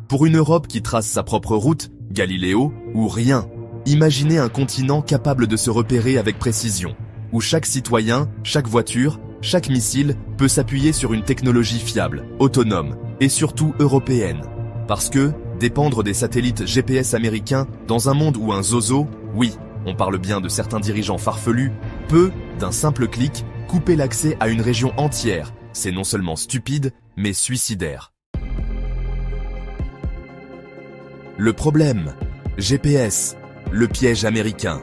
Pour une Europe qui trace sa propre route, Galiléo ou rien. Imaginez un continent capable de se repérer avec précision, où chaque citoyen, chaque voiture, chaque missile peut s'appuyer sur une technologie fiable, autonome et surtout européenne. Parce que, dépendre des satellites GPS américains dans un monde où un zozo, oui, on parle bien de certains dirigeants farfelus, peut, d'un simple clic, couper l'accès à une région entière, c'est non seulement stupide, mais suicidaire. Le problème, GPS, le piège américain.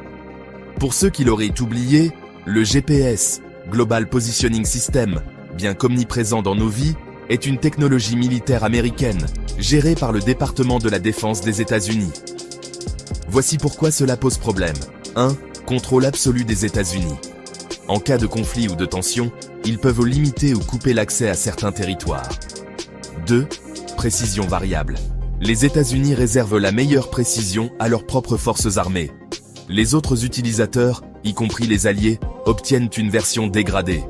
Pour ceux qui l'auraient oublié, le GPS, Global Positioning System, bien qu'omniprésent dans nos vies, est une technologie militaire américaine, gérée par le département de la défense des États-Unis. Voici pourquoi cela pose problème. 1. Contrôle absolu des États-Unis. En cas de conflit ou de tension, ils peuvent limiter ou couper l'accès à certains territoires. 2. Précision variable. Les États-Unis réservent la meilleure précision à leurs propres forces armées. Les autres utilisateurs, y compris les alliés, obtiennent une version dégradée.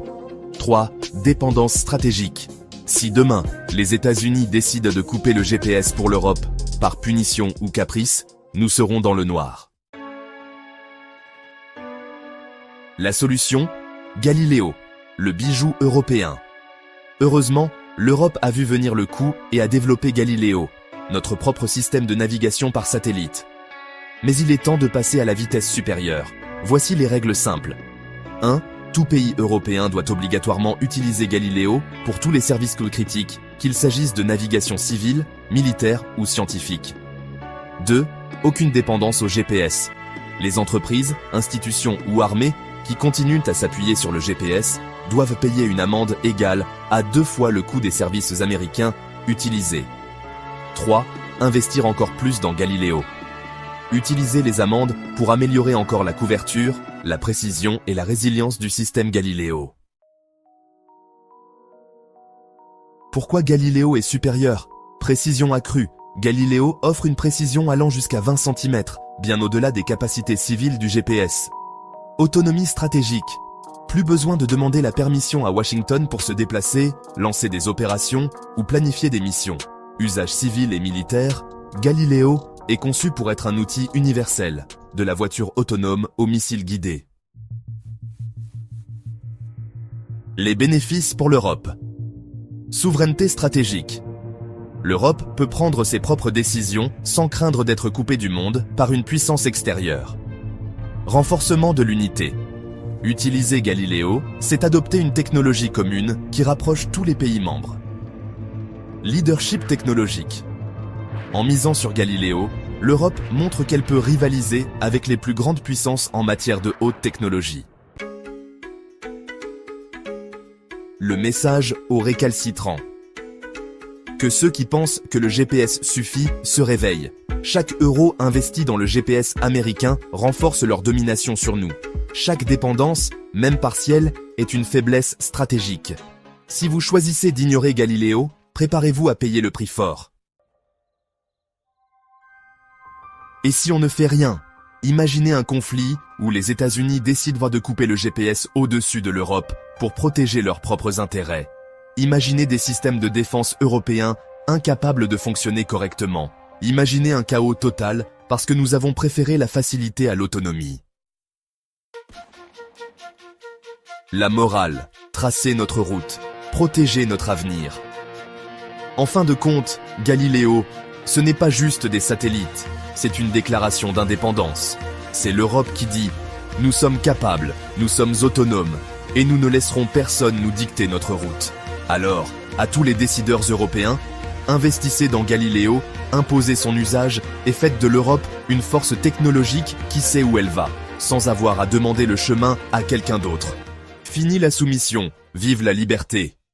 3. Dépendance stratégique. Si demain, les États-Unis décident de couper le GPS pour l'Europe, par punition ou caprice, nous serons dans le noir. La solution ? Galiléo, le bijou européen. Heureusement, l'Europe a vu venir le coup et a développé Galiléo, notre propre système de navigation par satellite. Mais il est temps de passer à la vitesse supérieure. Voici les règles simples. 1. Tout pays européen doit obligatoirement utiliser Galiléo pour tous les services critiques, qu'il s'agisse de navigation civile, militaire ou scientifique. 2. Aucune dépendance au GPS. Les entreprises, institutions ou armées qui continuent à s'appuyer sur le GPS doivent payer une amende égale à 2 fois le coût des services américains utilisés. 3. Investir encore plus dans Galiléo. Utiliser les amendes pour améliorer encore la couverture, la précision et la résilience du système Galiléo. Pourquoi Galiléo est supérieur ? Précision accrue. Galiléo offre une précision allant jusqu'à 20 cm, bien au-delà des capacités civiles du GPS. Autonomie stratégique. Plus besoin de demander la permission à Washington pour se déplacer, lancer des opérations ou planifier des missions. Usage civil et militaire, Galiléo est conçu pour être un outil universel, de la voiture autonome au missile guidé. Les bénéfices pour l'Europe. Souveraineté stratégique. L'Europe peut prendre ses propres décisions sans craindre d'être coupée du monde par une puissance extérieure. Renforcement de l'unité. Utiliser Galiléo, c'est adopter une technologie commune qui rapproche tous les pays membres. Leadership technologique. En misant sur Galiléo, l'Europe montre qu'elle peut rivaliser avec les plus grandes puissances en matière de haute technologie. Le message aux récalcitrants. Que ceux qui pensent que le GPS suffit se réveillent. Chaque euro investi dans le GPS américain renforce leur domination sur nous. Chaque dépendance, même partielle, est une faiblesse stratégique. Si vous choisissez d'ignorer Galiléo, préparez-vous à payer le prix fort. Et si on ne fait rien? Imaginez un conflit où les États-Unis décident de couper le GPS au-dessus de l'Europe pour protéger leurs propres intérêts. Imaginez des systèmes de défense européens incapables de fonctionner correctement. Imaginez un chaos total parce que nous avons préféré la facilité à l'autonomie. La morale, tracer notre route, protéger notre avenir. En fin de compte, Galiléo, ce n'est pas juste des satellites, c'est une déclaration d'indépendance. C'est l'Europe qui dit « Nous sommes capables, nous sommes autonomes, et nous ne laisserons personne nous dicter notre route ». Alors, à tous les décideurs européens, investissez dans Galiléo, imposez son usage et faites de l'Europe une force technologique qui sait où elle va, sans avoir à demander le chemin à quelqu'un d'autre. Fini la soumission, vive la liberté!